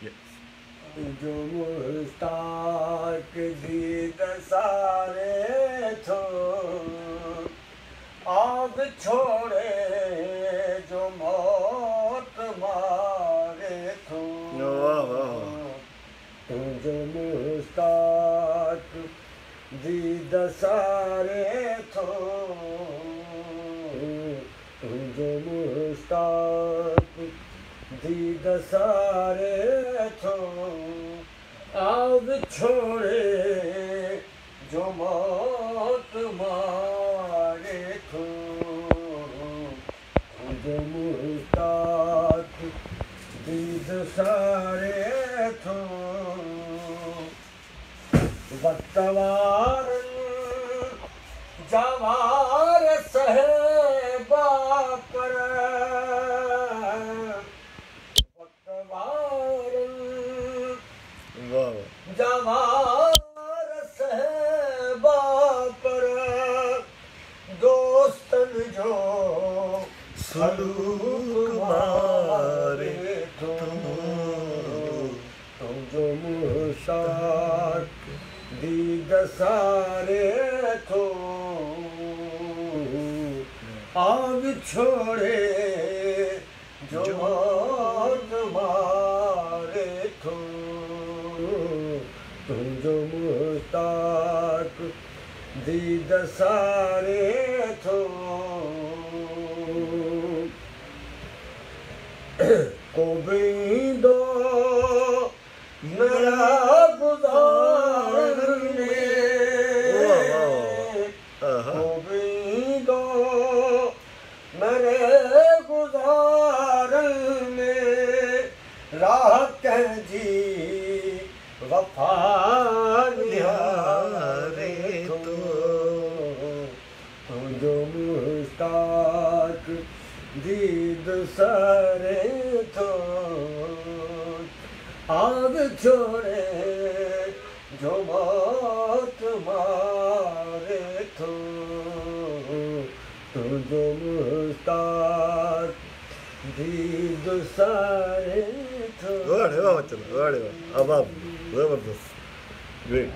जो मुस्ताक दीद सारे थो आग छोड़े जो मौत मारे थो जो मुस्ताक दीद सारे थो जो मुस्ताक दीद सारे थो आग छोड़े जो मौत मारे थो जो मुस्ताक दीद सारे थो वक्तवार जवार सहबा पर जवार सहबा पर दोस्तन जो सलूक मारे थो जो मुस्ताक दीद सारे थो आग छोड़े जो मौत मारे थो जो मुस्ताक दीद सारे थो को बींदो मेरा गुज़ारने को बींदो मेरे गुज़ारने राह कंहिंजी वफ़ा निहारे थो जो मुस्ताक दीद सारे थो आग छोड़े जो मौत मारे थो जो मुस्ताक दीद सारे थो. Öyle, evet, öyle. Ama, zeberdest. Great.